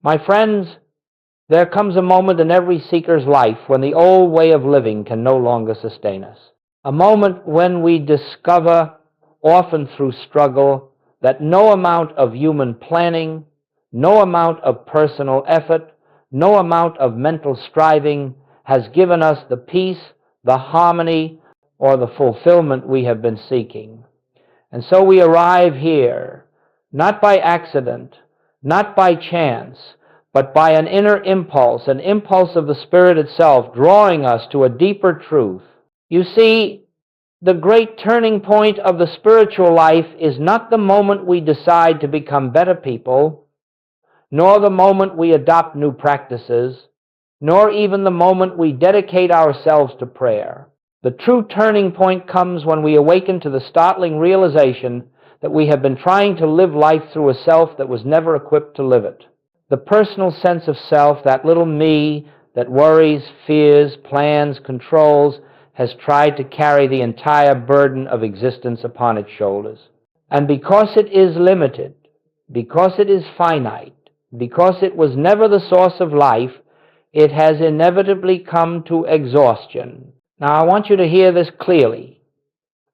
My friends, there comes a moment in every seeker's life when the old way of living can no longer sustain us. A moment when we discover, often through struggle, that no amount of human planning, no amount of personal effort, no amount of mental striving has given us the peace, the harmony, or the fulfillment we have been seeking. And so we arrive here, not by accident, not by chance, but by an inner impulse, an impulse of the Spirit itself, drawing us to a deeper truth. You see, the great turning point of the spiritual life is not the moment we decide to become better people, nor the moment we adopt new practices, nor even the moment we dedicate ourselves to prayer. The true turning point comes when we awaken to the startling realization that we have been trying to live life through a self that was never equipped to live it. The personal sense of self, that little me that worries, fears, plans, controls, has tried to carry the entire burden of existence upon its shoulders. And because it is limited, because it is finite, because it was never the source of life, it has inevitably come to exhaustion. Now, I want you to hear this clearly,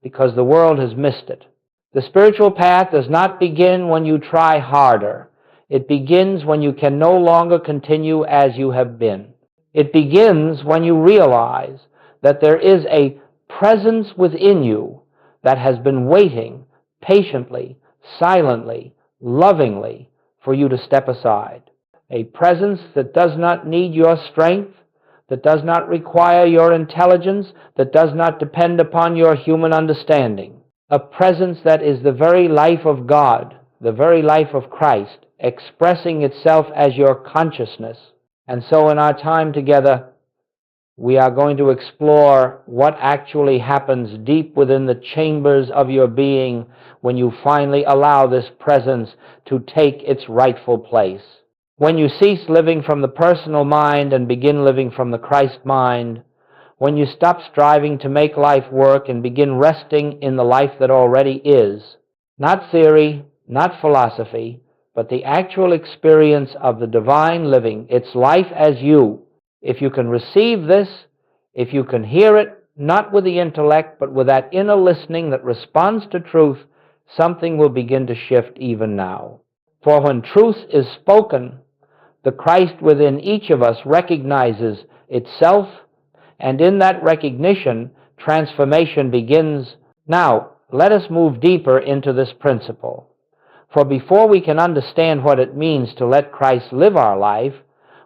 because the world has missed it. The spiritual path does not begin when you try harder. It begins when you can no longer continue as you have been. It begins when you realize that there is a presence within you that has been waiting patiently, silently, lovingly for you to step aside. A presence that does not need your strength, that does not require your intelligence, that does not depend upon your human understanding. A presence that is the very life of God, the very life of Christ, expressing itself as your consciousness. And so in our time together, we are going to explore what actually happens deep within the chambers of your being when you finally allow this presence to take its rightful place. When you cease living from the personal mind and begin living from the Christ mind, when you stop striving to make life work and begin resting in the life that already is, not theory, not philosophy, but the actual experience of the divine living, its life as you. If you can receive this, if you can hear it, not with the intellect, but with that inner listening that responds to truth, something will begin to shift even now. For when truth is spoken, the Christ within each of us recognizes itself, and in that recognition, transformation begins. Now, let us move deeper into this principle. For before we can understand what it means to let Christ live our life,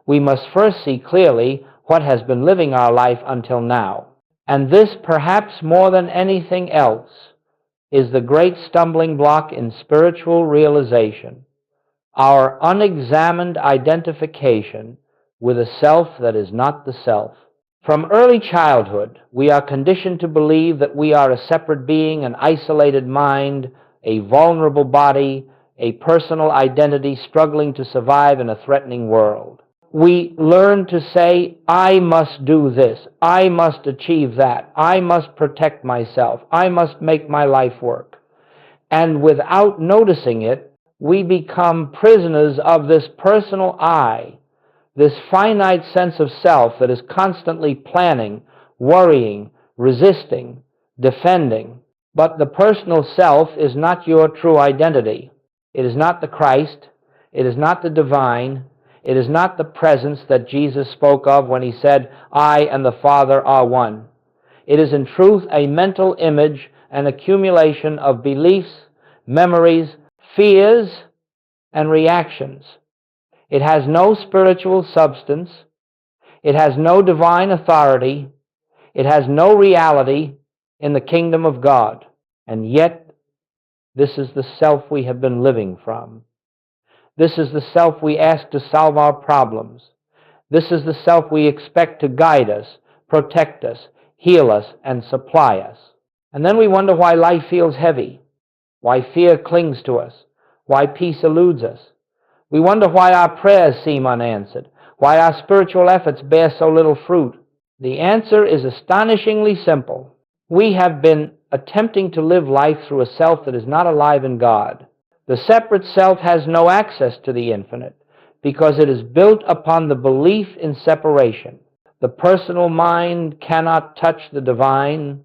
we must first see clearly what has been living our life until now. And this, perhaps more than anything else, is the great stumbling block in spiritual realization, our unexamined identification with a self that is not the self. From early childhood, we are conditioned to believe that we are a separate being, an isolated mind, a vulnerable body, a personal identity struggling to survive in a threatening world. We learn to say, I must do this, I must achieve that, I must protect myself, I must make my life work. And without noticing it, we become prisoners of this personal I, this finite sense of self that is constantly planning, worrying, resisting, defending. But the personal self is not your true identity. It is not the Christ. It is not the divine. It is not the presence that Jesus spoke of when he said, I and the Father are one. It is in truth a mental image, an accumulation of beliefs, memories, fears, and reactions. It has no spiritual substance. It has no divine authority. It has no reality in the kingdom of God. And yet, this is the self we have been living from. This is the self we ask to solve our problems. This is the self we expect to guide us, protect us, heal us, and supply us. And then we wonder why life feels heavy, why fear clings to us, why peace eludes us. We wonder why our prayers seem unanswered, why our spiritual efforts bear so little fruit. The answer is astonishingly simple. We have been attempting to live life through a self that is not alive in God. The separate self has no access to the infinite because it is built upon the belief in separation. The personal mind cannot touch the divine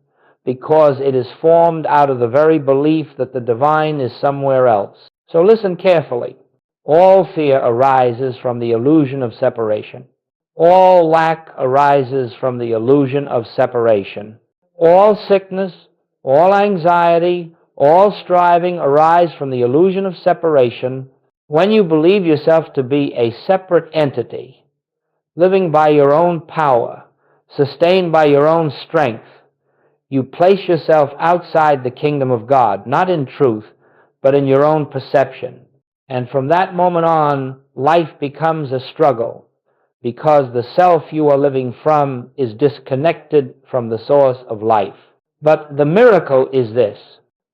because it is formed out of the very belief that the divine is somewhere else. So listen carefully. All fear arises from the illusion of separation. All lack arises from the illusion of separation. All sickness, all anxiety, all striving arise from the illusion of separation when you believe yourself to be a separate entity, living by your own power, sustained by your own strength. You place yourself outside the kingdom of God, not in truth, but in your own perception. And from that moment on, life becomes a struggle, because the self you are living from is disconnected from the source of life. But the miracle is this: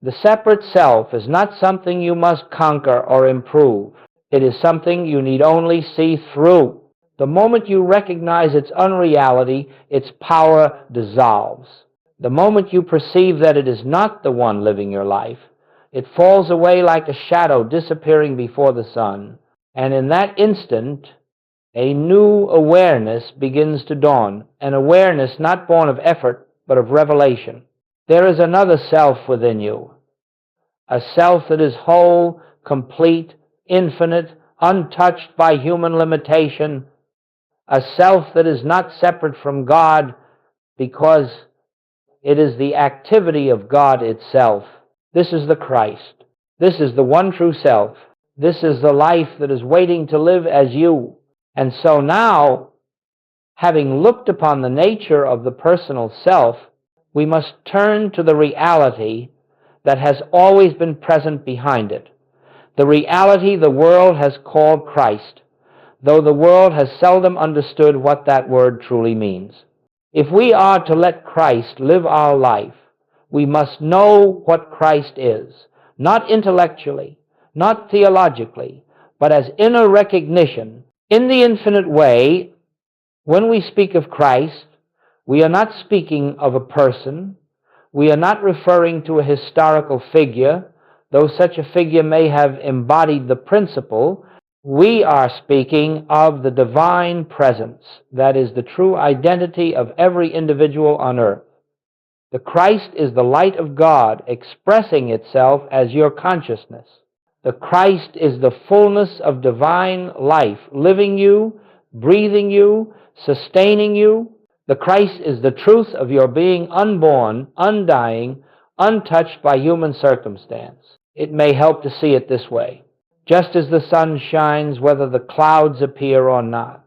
the separate self is not something you must conquer or improve. It is something you need only see through. The moment you recognize its unreality, its power dissolves. The moment you perceive that it is not the one living your life, it falls away like a shadow disappearing before the sun. And in that instant, a new awareness begins to dawn, an awareness not born of effort, but of revelation. There is another self within you, a self that is whole, complete, infinite, untouched by human limitation, a self that is not separate from God because it is the activity of God itself. This is the Christ. This is the one true self. This is the life that is waiting to live as you. And so now, having looked upon the nature of the personal self, we must turn to the reality that has always been present behind it. The reality the world has called Christ, though the world has seldom understood what that word truly means. If we are to let Christ live our life, we must know what Christ is, not intellectually, not theologically, but as inner recognition. In the infinite way, when we speak of Christ, we are not speaking of a person. We are not referring to a historical figure, though such a figure may have embodied the principle. We are speaking of the divine presence, that is the true identity of every individual on earth. The Christ is the light of God expressing itself as your consciousness. The Christ is the fullness of divine life, living you, breathing you, sustaining you. The Christ is the truth of your being unborn, undying, untouched by human circumstance. It may help to see it this way. Just as the sun shines whether the clouds appear or not,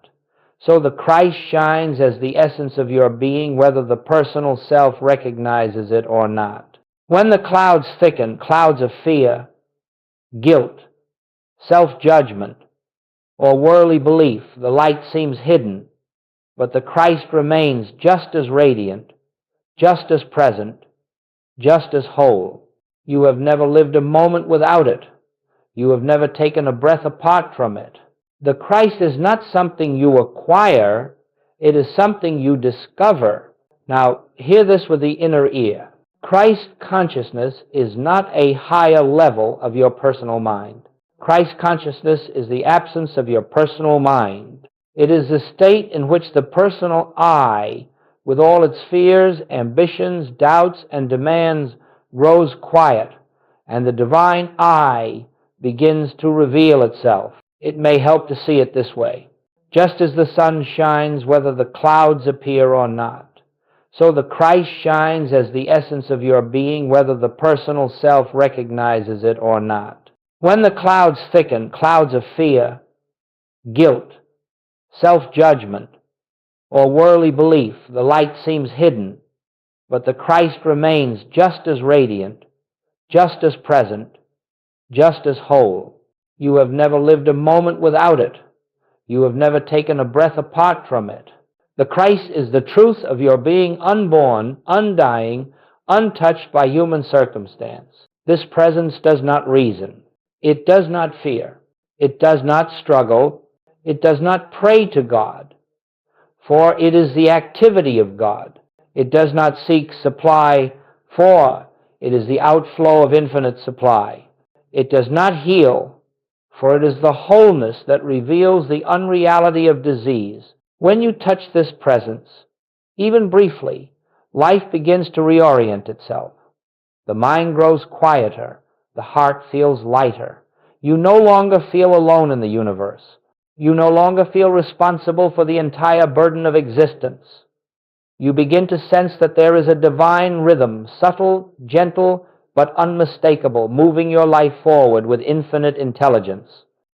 so the Christ shines as the essence of your being whether the personal self recognizes it or not. When the clouds thicken, clouds of fear, guilt, self-judgment, or worldly belief, the light seems hidden, but the Christ remains just as radiant, just as present, just as whole. You have never lived a moment without it. You have never taken a breath apart from it. The Christ is not something you acquire, it is something you discover. Now, hear this with the inner ear. Christ consciousness is not a higher level of your personal mind. Christ consciousness is the absence of your personal mind. It is the state in which the personal I, with all its fears, ambitions, doubts, and demands, grows quiet, and the divine I begins to reveal itself. It may help to see it this way. Just as the sun shines whether the clouds appear or not, so the Christ shines as the essence of your being whether the personal self recognizes it or not. When the clouds thicken, clouds of fear, guilt, self-judgment, or worldly belief, the light seems hidden, but the Christ remains just as radiant, just as present, just as whole. You have never lived a moment without it. You have never taken a breath apart from it. The Christ is the truth of your being unborn, undying, untouched by human circumstance. This presence does not reason. It does not fear. It does not struggle. It does not pray to God, for it is the activity of God. It does not seek supply, for it is the outflow of infinite supply. It does not heal, for it is the wholeness that reveals the unreality of disease. When you touch this presence, even briefly, life begins to reorient itself. The mind grows quieter, the heart feels lighter. You no longer feel alone in the universe. You no longer feel responsible for the entire burden of existence. You begin to sense that there is a divine rhythm, subtle, gentle, but unmistakable, moving your life forward with infinite intelligence.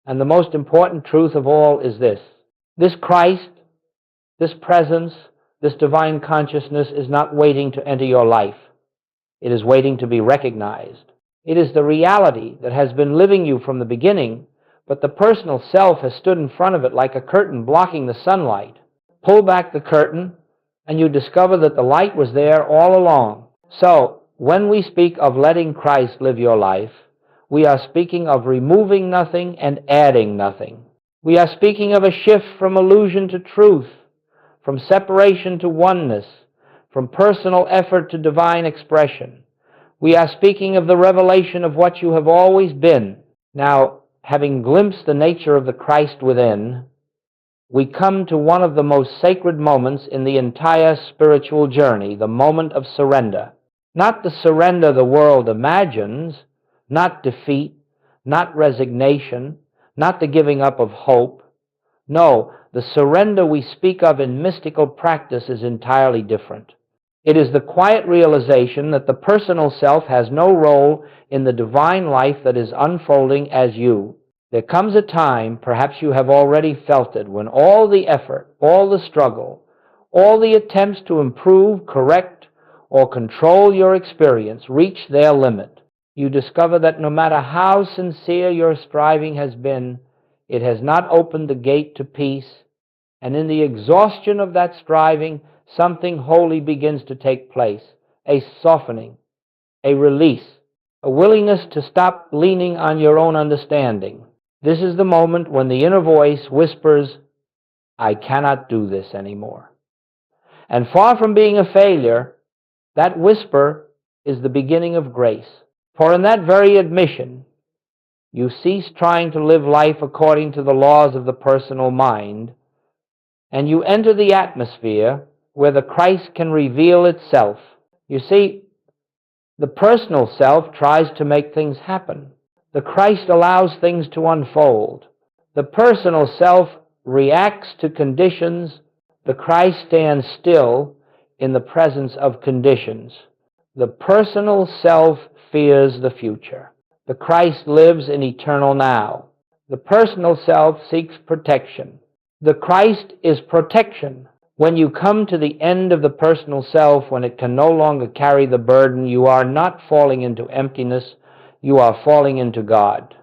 And the most important truth of all is this: this Christ, this presence, this divine consciousness is not waiting to enter your life. It is waiting to be recognized. It is the reality that has been living you from the beginning, but the personal self has stood in front of it like a curtain blocking the sunlight. Pull back the curtain, and you discover that the light was there all along. So, when we speak of letting Christ live your life, we are speaking of removing nothing and adding nothing. We are speaking of a shift from illusion to truth, from separation to oneness, from personal effort to divine expression. We are speaking of the revelation of what you have always been. Now, having glimpsed the nature of the Christ within, we come to one of the most sacred moments in the entire spiritual journey, the moment of surrender. Not the surrender the world imagines, not defeat, not resignation, not the giving up of hope. No, the surrender we speak of in mystical practice is entirely different. It is the quiet realization that the personal self has no role in the divine life that is unfolding as you. There comes a time, perhaps you have already felt it, when all the effort, all the struggle, all the attempts to improve, correct, or control your experience reach their limit. You discover that no matter how sincere your striving has been, it has not opened the gate to peace, and in the exhaustion of that striving, something holy begins to take place, a softening, a release, a willingness to stop leaning on your own understanding. This is the moment when the inner voice whispers, "I cannot do this anymore." And far from being a failure, that whisper is the beginning of grace. For in that very admission, you cease trying to live life according to the laws of the personal mind, and you enter the atmosphere where the Christ can reveal itself. You see, the personal self tries to make things happen. The Christ allows things to unfold. The personal self reacts to conditions. The Christ stands still in the presence of conditions. The personal self fears the future. The Christ lives in eternal now. The personal self seeks protection. The Christ is protection. When you come to the end of the personal self, when it can no longer carry the burden, you are not falling into emptiness, you are falling into God.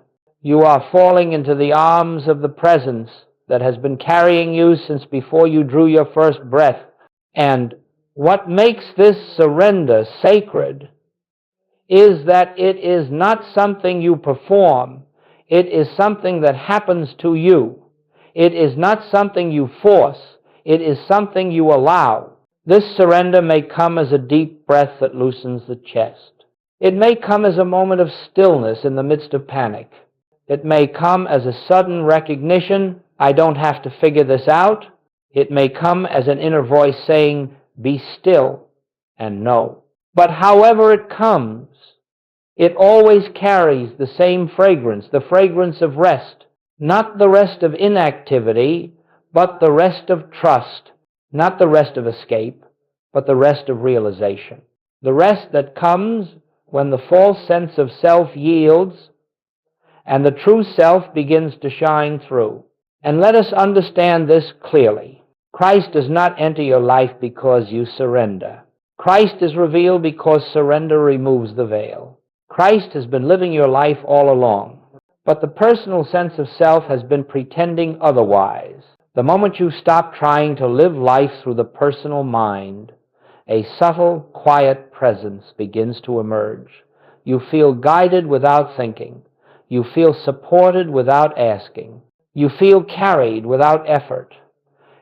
You are falling into the arms of the presence that has been carrying you since before you drew your first breath. And what makes this surrender sacred is that it is not something you perform. It is something that happens to you. It is not something you force. It is something you allow. This surrender may come as a deep breath that loosens the chest. It may come as a moment of stillness in the midst of panic. It may come as a sudden recognition, I don't have to figure this out. It may come as an inner voice saying, be still and know. But however it comes, it always carries the same fragrance, the fragrance of rest. Not the rest of inactivity, but the rest of trust. Not the rest of escape, but the rest of realization. The rest that comes when the false sense of self yields and the true self begins to shine through. And let us understand this clearly. Christ does not enter your life because you surrender. Christ is revealed because surrender removes the veil. Christ has been living your life all along, but the personal sense of self has been pretending otherwise. The moment you stop trying to live life through the personal mind, a subtle, quiet presence begins to emerge. You feel guided without thinking. You feel supported without asking. You feel carried without effort.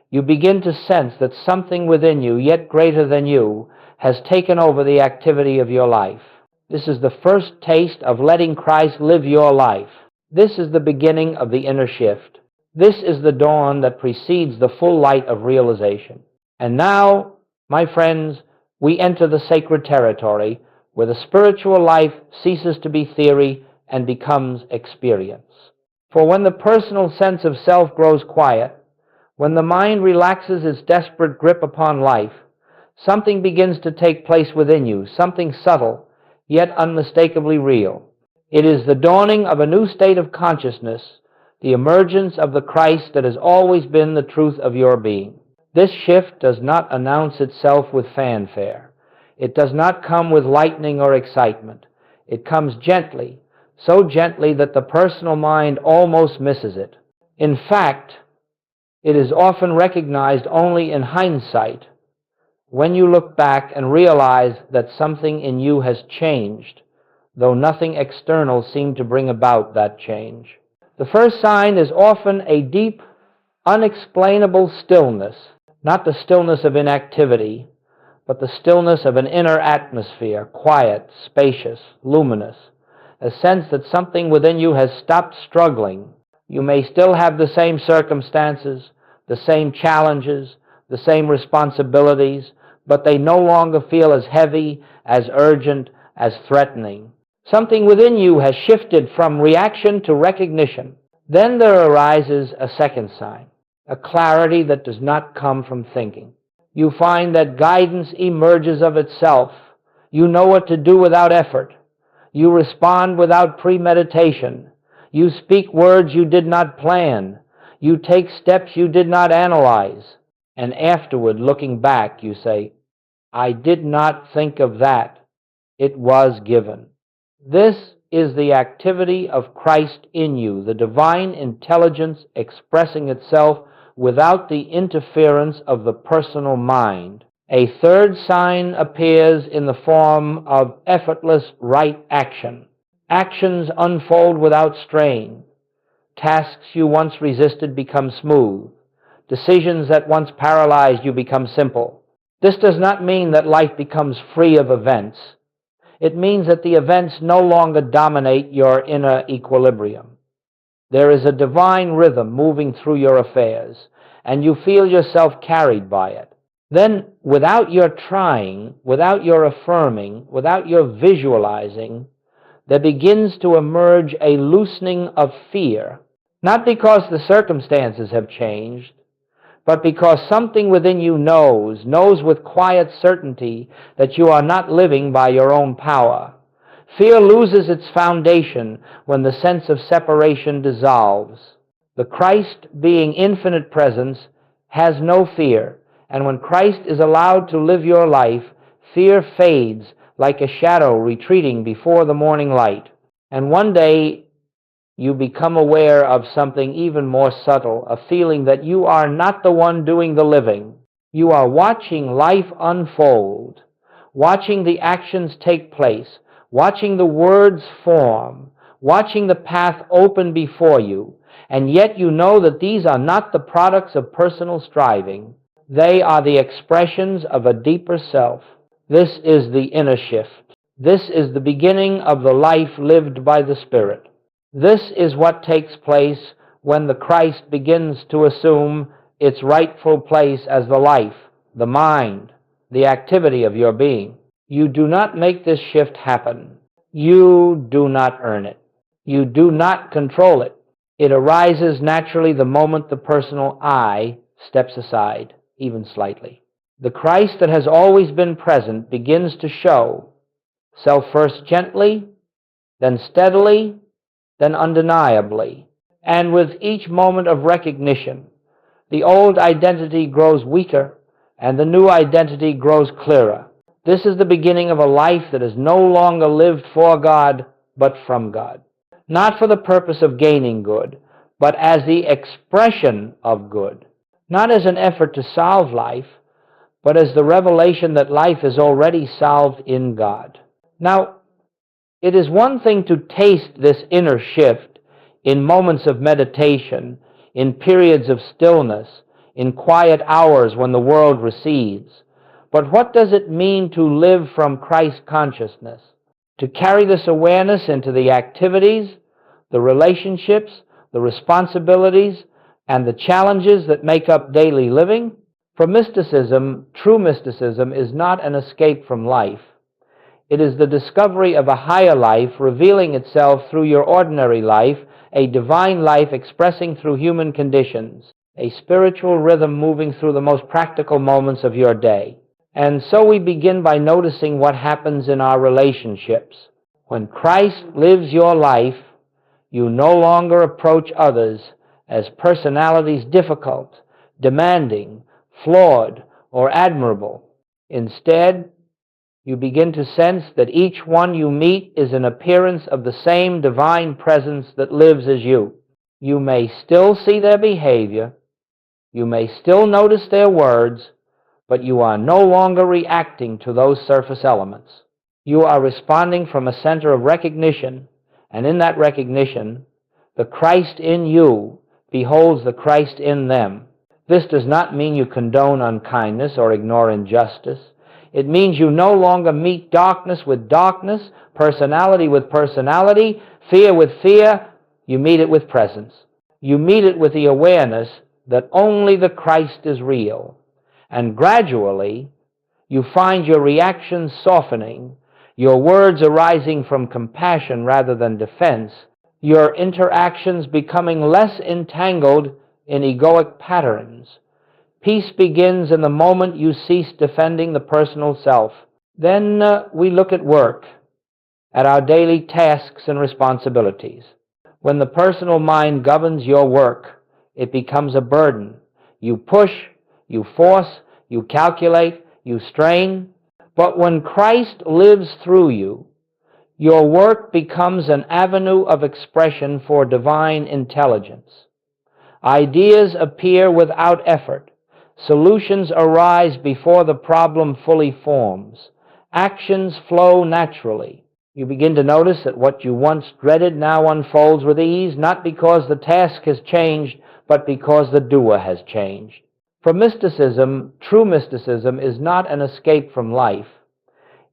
You begin to sense that something within you, yet greater than you, has taken over the activity of your life. This is the first taste of letting Christ live your life. This is the beginning of the inner shift. This is the dawn that precedes the full light of realization. And now, my friends, we enter the sacred territory where the spiritual life ceases to be theory and becomes experience. For when the personal sense of self grows quiet, when the mind relaxes its desperate grip upon life, something begins to take place within you, something subtle, yet unmistakably real. It is the dawning of a new state of consciousness, the emergence of the Christ that has always been the truth of your being. This shift does not announce itself with fanfare. It does not come with lightning or excitement. It comes gently, so gently that the personal mind almost misses it. In fact, it is often recognized only in hindsight, when you look back and realize that something in you has changed, though nothing external seemed to bring about that change. The first sign is often a deep, unexplainable stillness, not the stillness of inactivity, but the stillness of an inner atmosphere, quiet, spacious, luminous, a sense that something within you has stopped struggling. You may still have the same circumstances, the same challenges, the same responsibilities, but they no longer feel as heavy, as urgent, as threatening. Something within you has shifted from reaction to recognition. Then there arises a second sign, a clarity that does not come from thinking. You find that guidance emerges of itself. You know what to do without effort. You respond without premeditation. You speak words you did not plan. You take steps you did not analyze. And afterward, looking back, you say, I did not think of that. It was given. This is the activity of Christ in you, the divine intelligence expressing itself without the interference of the personal mind. A third sign appears in the form of effortless right action. Actions unfold without strain. Tasks you once resisted become smooth. Decisions that once paralyzed you become simple. This does not mean that life becomes free of events. It means that the events no longer dominate your inner equilibrium. There is a divine rhythm moving through your affairs, and you feel yourself carried by it. Then, without your trying, without your affirming, without your visualizing, there begins to emerge a loosening of fear, not because the circumstances have changed, but because something within you knows with quiet certainty that you are not living by your own power. Fear loses its foundation when the sense of separation dissolves. The Christ, being infinite presence, has no fear, and when Christ is allowed to live your life, fear fades like a shadow retreating before the morning light. And one day, you become aware of something even more subtle, a feeling that you are not the one doing the living. You are watching life unfold, watching the actions take place, watching the words form, watching the path open before you, and yet you know that these are not the products of personal striving. They are the expressions of a deeper self. This is the inner shift. This is the beginning of the life lived by the Spirit. This is what takes place when the Christ begins to assume its rightful place as the life, the mind, the activity of your being. You do not make this shift happen. You do not earn it. You do not control it. It arises naturally the moment the personal I steps aside, even slightly. The Christ that has always been present begins to show, self first gently, then steadily, then undeniably. And with each moment of recognition, the old identity grows weaker and the new identity grows clearer. This is the beginning of a life that is no longer lived for God, but from God. Not for the purpose of gaining good, but as the expression of good. Not as an effort to solve life, but as the revelation that life is already solved in God. Now, it is one thing to taste this inner shift in moments of meditation, in periods of stillness, in quiet hours when the world recedes. But what does it mean to live from Christ consciousness? To carry this awareness into the activities, the relationships, the responsibilities, and the challenges that make up daily living. For mysticism, true mysticism is not an escape from life. It is the discovery of a higher life revealing itself through your ordinary life, a divine life expressing through human conditions, a spiritual rhythm moving through the most practical moments of your day. And so we begin by noticing what happens in our relationships. When Christ lives your life, you no longer approach others as personalities difficult, demanding, flawed, or admirable. Instead, you begin to sense that each one you meet is an appearance of the same divine presence that lives as you. You may still see their behavior, you may still notice their words, but you are no longer reacting to those surface elements. You are responding from a center of recognition, and in that recognition, the Christ in you beholds the Christ in them. This does not mean you condone unkindness or ignore injustice. It means you no longer meet darkness with darkness, personality with personality, fear with fear. You meet it with presence. You meet it with the awareness that only the Christ is real. And gradually, you find your reactions softening, your words arising from compassion rather than defense, your interactions becoming less entangled in egoic patterns. Peace begins in the moment you cease defending the personal self. Then we look at work, at our daily tasks and responsibilities. When the personal mind governs your work, it becomes a burden. You push, you force, you calculate, you strain. But when Christ lives through you, your work becomes an avenue of expression for divine intelligence. Ideas appear without effort. Solutions arise before the problem fully forms. Actions flow naturally. You begin to notice that what you once dreaded now unfolds with ease, not because the task has changed, but because the doer has changed. For mysticism, true mysticism is not an escape from life.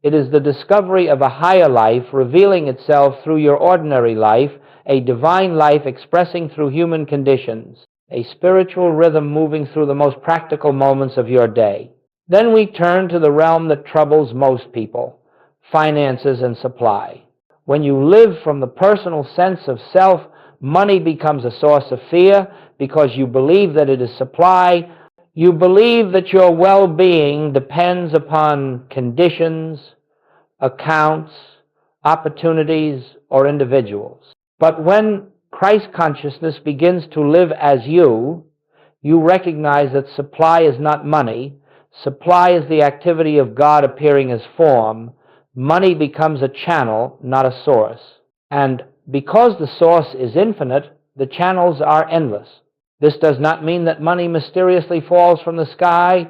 It is the discovery of a higher life revealing itself through your ordinary life, a divine life expressing through human conditions, a spiritual rhythm moving through the most practical moments of your day. Then we turn to the realm that troubles most people, finances and supply. When you live from the personal sense of self, money becomes a source of fear because you believe that it is supply. You believe that your well-being depends upon conditions, accounts, opportunities, or individuals. But when Christ consciousness begins to live as you recognize that supply is not money. Supply is the activity of God appearing as form. Money becomes a channel, not a source. And because the source is infinite, the channels are endless. This does not mean that money mysteriously falls from the sky.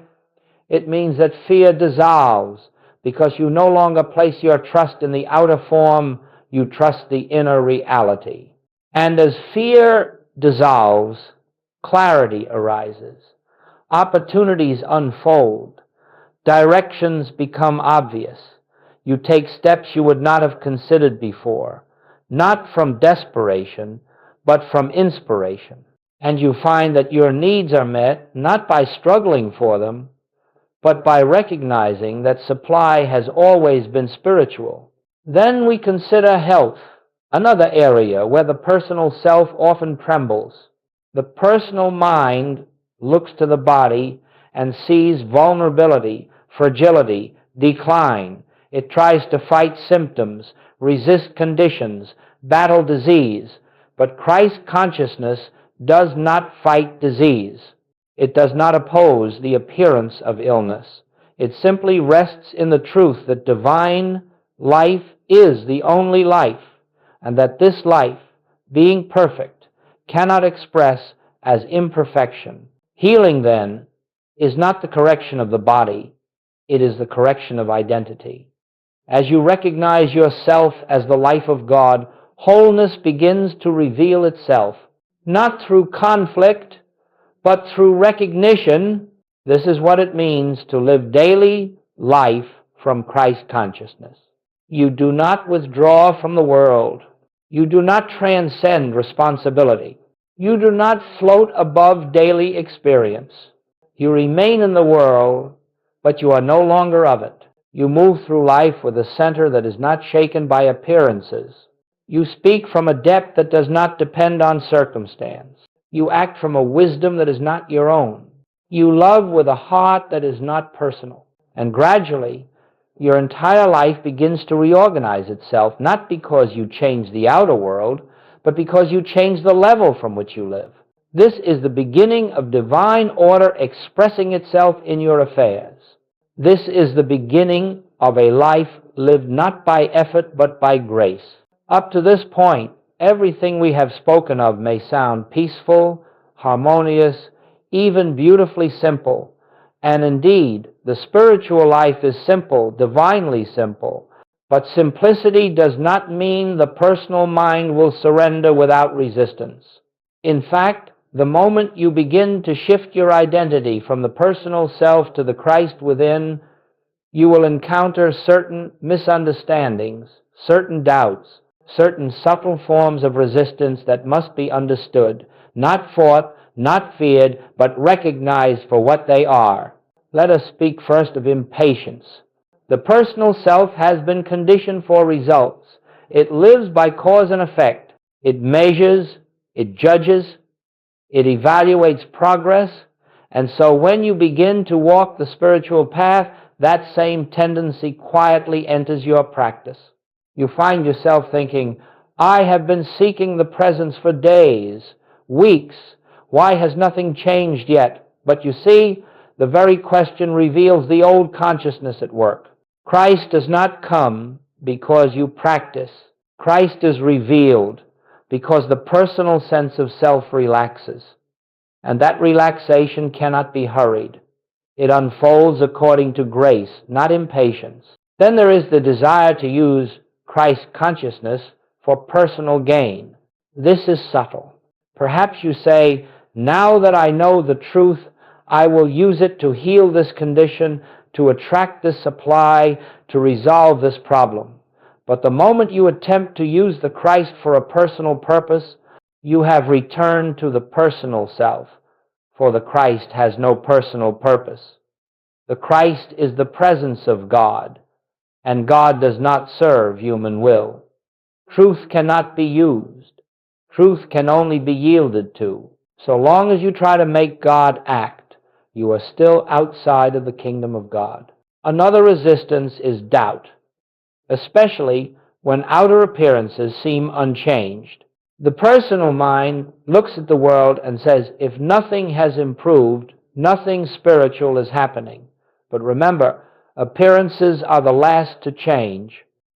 It means that fear dissolves because you no longer place your trust in the outer form, you trust the inner reality. And as fear dissolves, clarity arises. Opportunities unfold. Directions become obvious. You take steps you would not have considered before, not from desperation, but from inspiration. And you find that your needs are met not by struggling for them, but by recognizing that supply has always been spiritual. Then we consider health, another area where the personal self often trembles. The personal mind looks to the body and sees vulnerability, fragility, decline. It tries to fight symptoms, resist conditions, battle disease. But Christ consciousness does not fight disease. It does not oppose the appearance of illness. It simply rests in the truth that divine life is the only life, and that this life, being perfect, cannot express as imperfection. Healing, then, is not the correction of the body, it is the correction of identity. As you recognize yourself as the life of God, wholeness begins to reveal itself, not through conflict, but through recognition. This is what it means to live daily life from Christ consciousness. You do not withdraw from the world. You do not transcend responsibility. You do not float above daily experience. You remain in the world, but you are no longer of it. You move through life with a center that is not shaken by appearances. You speak from a depth that does not depend on circumstance. You act from a wisdom that is not your own. You love with a heart that is not personal. And gradually, your entire life begins to reorganize itself, not because you change the outer world, but because you change the level from which you live. This is the beginning of divine order expressing itself in your affairs. This is the beginning of a life lived not by effort but by grace. Up to this point, everything we have spoken of may sound peaceful, harmonious, even beautifully simple. And indeed, the spiritual life is simple, divinely simple. But simplicity does not mean the personal mind will surrender without resistance. In fact, the moment you begin to shift your identity from the personal self to the Christ within, you will encounter certain misunderstandings, certain doubts, certain subtle forms of resistance that must be understood, not fought, not feared, but recognized for what they are. Let us speak first of impatience. The personal self has been conditioned for results. It lives by cause and effect. It measures, it judges, it evaluates progress, and so when you begin to walk the spiritual path, that same tendency quietly enters your practice. You find yourself thinking, I have been seeking the presence for days, weeks. Why has nothing changed yet? But you see, the very question reveals the old consciousness at work. Christ does not come because you practice. Christ is revealed because the personal sense of self relaxes. And that relaxation cannot be hurried. It unfolds according to grace, not impatience. Then there is the desire to use Christ consciousness for personal gain. This is subtle. Perhaps you say, now that I know the truth, I will use it to heal this condition, to attract this supply, to resolve this problem. But the moment you attempt to use the Christ for a personal purpose, you have returned to the personal self, for the Christ has no personal purpose. The Christ is the presence of God, and God does not serve human will. Truth cannot be used. Truth can only be yielded to. So long as you try to make God act, you are still outside of the kingdom of God. Another resistance is doubt, especially when outer appearances seem unchanged. The personal mind looks at the world and says, if nothing has improved, nothing spiritual is happening. But remember, appearances are the last to change.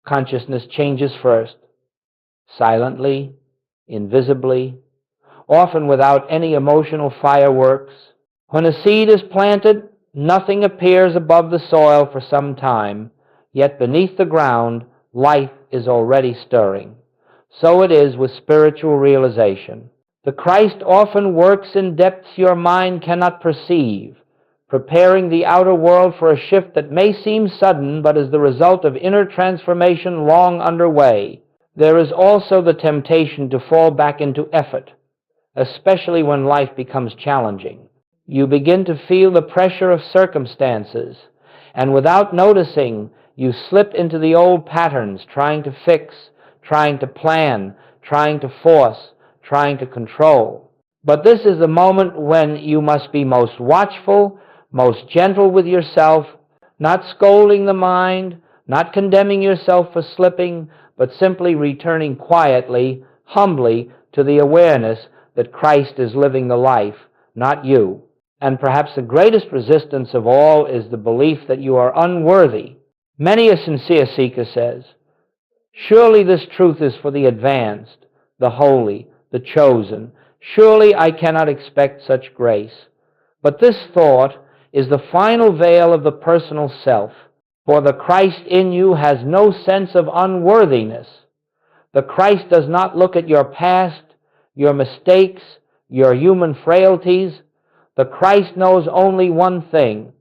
Consciousness changes first, silently, invisibly, often without any emotional fireworks. When a seed is planted, nothing appears above the soil for some time, yet beneath the ground, life is already stirring. So it is with spiritual realization. The Christ often works in depths your mind cannot perceive, preparing the outer world for a shift that may seem sudden, but is the result of inner transformation long underway. There is also the temptation to fall back into effort, especially when life becomes challenging. You begin to feel the pressure of circumstances, and without noticing, you slip into the old patterns, trying to fix, trying to plan, trying to force, trying to control. But this is the moment when you must be most watchful, most gentle with yourself, not scolding the mind, not condemning yourself for slipping, but simply returning quietly, humbly to the awareness that Christ is living the life, not you. And perhaps the greatest resistance of all is the belief that you are unworthy. Many a sincere seeker says, surely this truth is for the advanced, the holy, the chosen. Surely I cannot expect such grace. But this thought is the final veil of the personal self, for the Christ in you has no sense of unworthiness. The Christ does not look at your past, your mistakes, your human frailties. The Christ knows only one thing: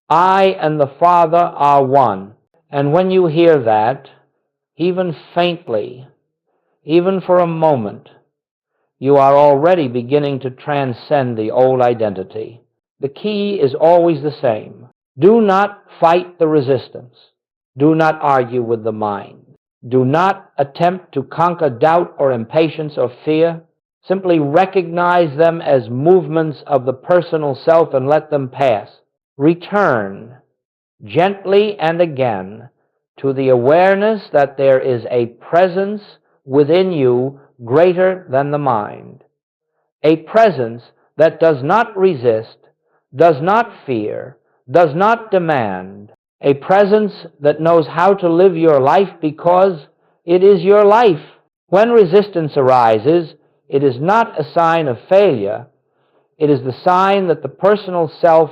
I and the Father are one. And when you hear that, even faintly, even for a moment, you are already beginning to transcend the old identity. The key is always the same. Do not fight the resistance. Do not argue with the mind. Do not attempt to conquer doubt or impatience or fear. Simply recognize them as movements of the personal self and let them pass. Return gently and again to the awareness that there is a presence within you greater than the mind. A presence that does not resist, does not fear, does not demand. A presence that knows how to live your life because it is your life. When resistance arises, it is not a sign of failure. It is the sign that the personal self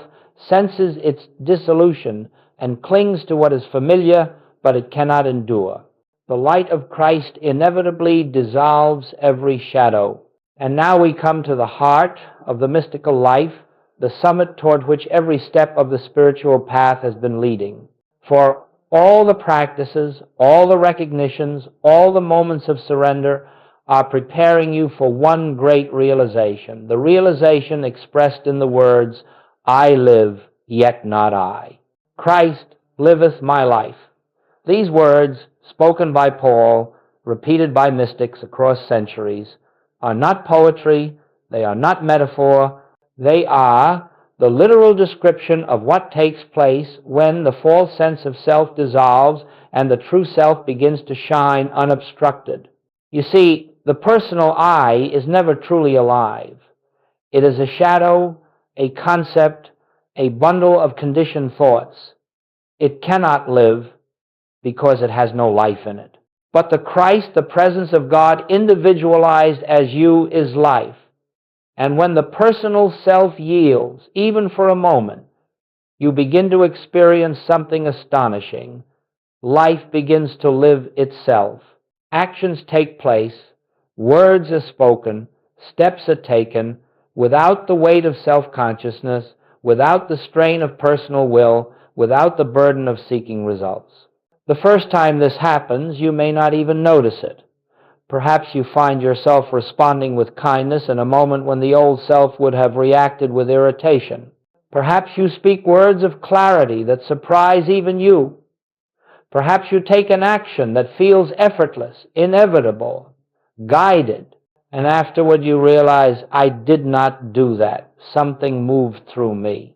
senses its dissolution and clings to what is familiar, but it cannot endure. The light of Christ inevitably dissolves every shadow. And now we come to the heart of the mystical life, the summit toward which every step of the spiritual path has been leading. For all the practices, all the recognitions, all the moments of surrender are preparing you for one great realization, the realization expressed in the words, I live, yet not I. Christ liveth my life. These words, spoken by Paul, repeated by mystics across centuries, are not poetry, they are not metaphor, they are the literal description of what takes place when the false sense of self dissolves and the true self begins to shine unobstructed. You see, the personal I is never truly alive. It is a shadow, a concept, a bundle of conditioned thoughts. It cannot live because it has no life in it. But the Christ, the presence of God, individualized as you, is life. And when the personal self yields, even for a moment, you begin to experience something astonishing. Life begins to live itself. Actions take place, words are spoken, steps are taken, without the weight of self-consciousness, without the strain of personal will, without the burden of seeking results. The first time this happens, you may not even notice it. Perhaps you find yourself responding with kindness in a moment when the old self would have reacted with irritation. Perhaps you speak words of clarity that surprise even you. Perhaps you take an action that feels effortless, inevitable, guided, and afterward you realize, I did not do that. Something moved through me.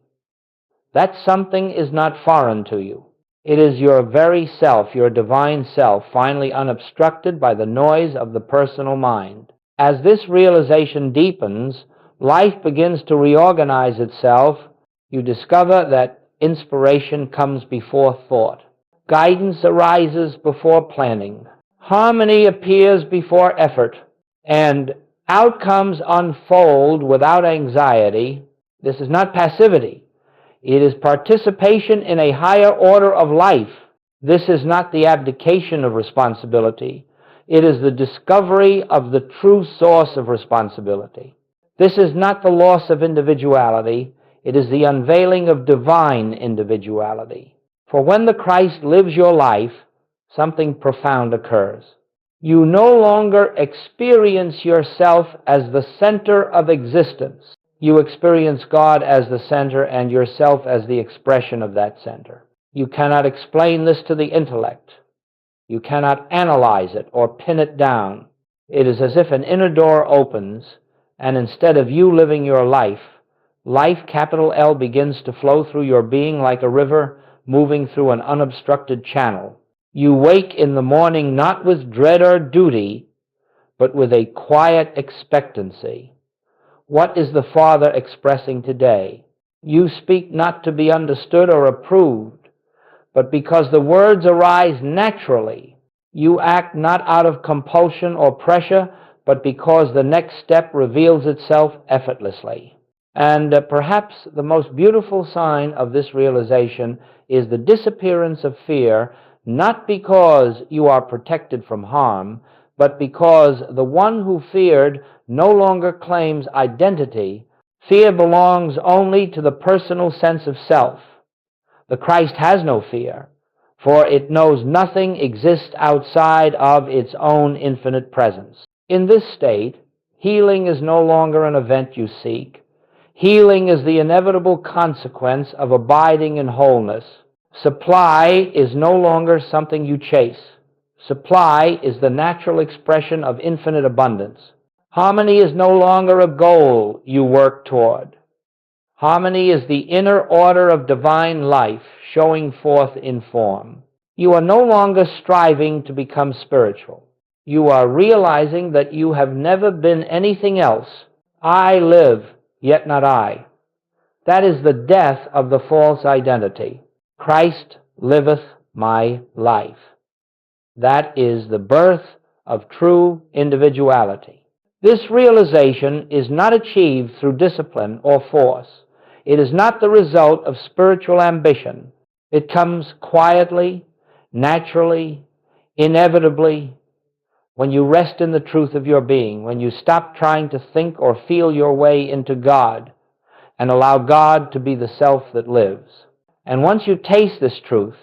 That something is not foreign to you. It is your very self, your divine self, finally unobstructed by the noise of the personal mind. As this realization deepens, life begins to reorganize itself. You discover that inspiration comes before thought. Guidance arises before planning. Harmony appears before effort. And outcomes unfold without anxiety. This is not passivity. It is participation in a higher order of life. This is not the abdication of responsibility. It is the discovery of the true source of responsibility. This is not the loss of individuality. It is the unveiling of divine individuality. For when the Christ lives your life, something profound occurs. You no longer experience yourself as the center of existence. You experience God as the center and yourself as the expression of that center. You cannot explain this to the intellect. You cannot analyze it or pin it down. It is as if an inner door opens, and instead of you living your life, life, capital L, begins to flow through your being like a river moving through an unobstructed channel. You wake in the morning not with dread or duty, but with a quiet expectancy. What is the Father expressing today? You speak not to be understood or approved, but because the words arise naturally. You act not out of compulsion or pressure, but because the next step reveals itself effortlessly. And perhaps the most beautiful sign of this realization is the disappearance of fear, not because you are protected from harm, but because the one who feared no longer claims identity. Fear belongs only to the personal sense of self. The Christ has no fear, for it knows nothing exists outside of its own infinite presence. In this state, healing is no longer an event you seek. Healing is the inevitable consequence of abiding in wholeness. Supply is no longer something you chase. Supply is the natural expression of infinite abundance. Harmony is no longer a goal you work toward. Harmony is the inner order of divine life showing forth in form. You are no longer striving to become spiritual. You are realizing that you have never been anything else. I live, yet not I. That is the death of the false identity. Christ liveth my life. That is the birth of true individuality. This realization is not achieved through discipline or force. It is not the result of spiritual ambition. It comes quietly, naturally, inevitably, when you rest in the truth of your being, when you stop trying to think or feel your way into God and allow God to be the self that lives. And once you taste this truth,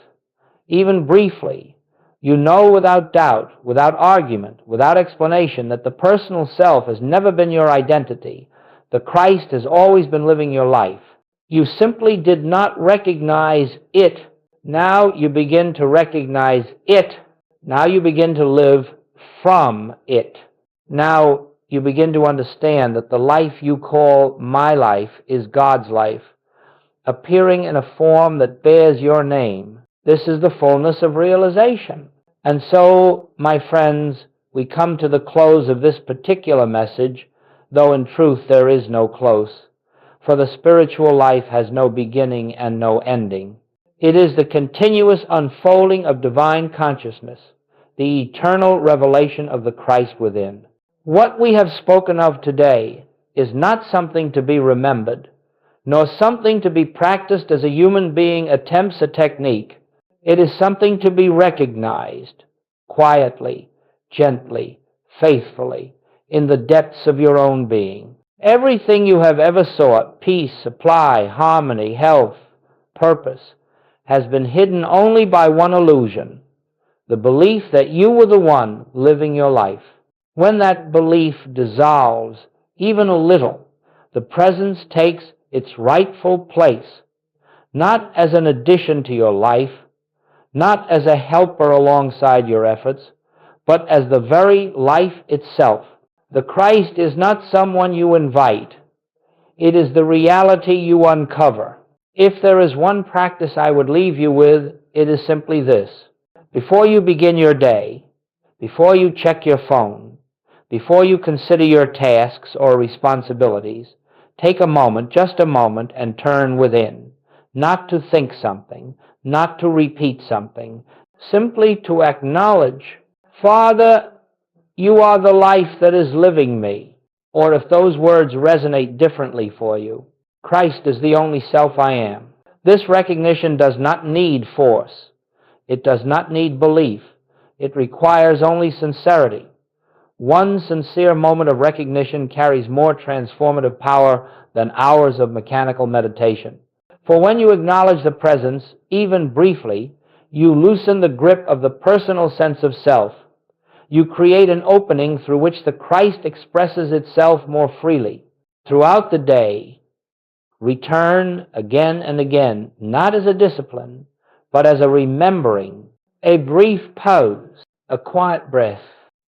even briefly, you know without doubt, without argument, without explanation, that the personal self has never been your identity. The Christ has always been living your life. You simply did not recognize it. Now you begin to recognize it. Now you begin to live from it. Now you begin to understand that the life you call my life is God's life, appearing in a form that bears your name. This is the fullness of realization. And so, my friends, we come to the close of this particular message, though in truth there is no close, for the spiritual life has no beginning and no ending. It is the continuous unfolding of divine consciousness, the eternal revelation of the Christ within. What we have spoken of today is not something to be remembered, nor something to be practiced as a human being attempts a technique. It is something to be recognized quietly, gently, faithfully, in the depths of your own being. Everything you have ever sought, peace, supply, harmony, health, purpose, has been hidden only by one illusion, the belief that you were the one living your life. When that belief dissolves, even a little, the presence takes its rightful place, not as an addition to your life, not as a helper alongside your efforts, but as the very life itself. The Christ is not someone you invite. It is the reality you uncover. If there is one practice I would leave you with, it is simply this. Before you begin your day, before you check your phone, before you consider your tasks or responsibilities, take a moment, just a moment, and turn within. Not to think something, not to repeat something, simply to acknowledge, Father, you are the life that is living me. Or if those words resonate differently for you, Christ is the only self I am. This recognition does not need force. It does not need belief. It requires only sincerity. One sincere moment of recognition carries more transformative power than hours of mechanical meditation. For when you acknowledge the presence, even briefly, you loosen the grip of the personal sense of self. You create an opening through which the Christ expresses itself more freely. Throughout the day, return again and again, not as a discipline, but as a remembering, a brief pause, a quiet breath,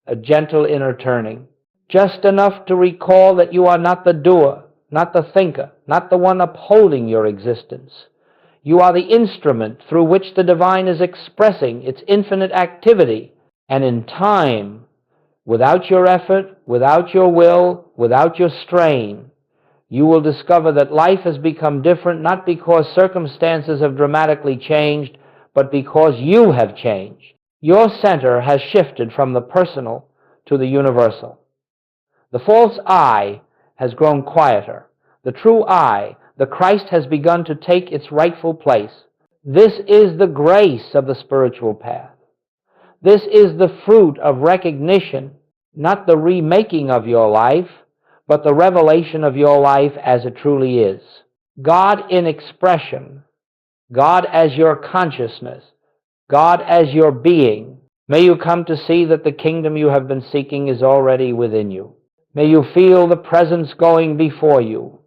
a gentle inner turning, just enough to recall that you are not the doer, not the thinker, not the one upholding your existence. You are the instrument through which the divine is expressing its infinite activity, and in time, without your effort, without your will, without your strain, you will discover that life has become different not because circumstances have dramatically changed, but because you have changed. Your center has shifted from the personal to the universal. The false I has grown quieter. The true I, the Christ, has begun to take its rightful place. This is the grace of the spiritual path. This is the fruit of recognition, not the remaking of your life, but the revelation of your life as it truly is. God in expression, God as your consciousness, God as your being, may you come to see that the kingdom you have been seeking is already within you. May you feel the presence going before you,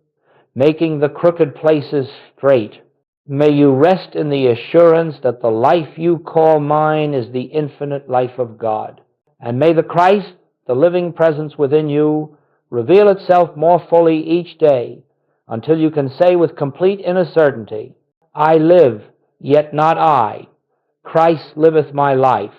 making the crooked places straight. May you rest in the assurance that the life you call mine is the infinite life of God. And may the Christ, the living presence within you, reveal itself more fully each day until you can say with complete inner certainty, I live, yet not I. Christ liveth my life.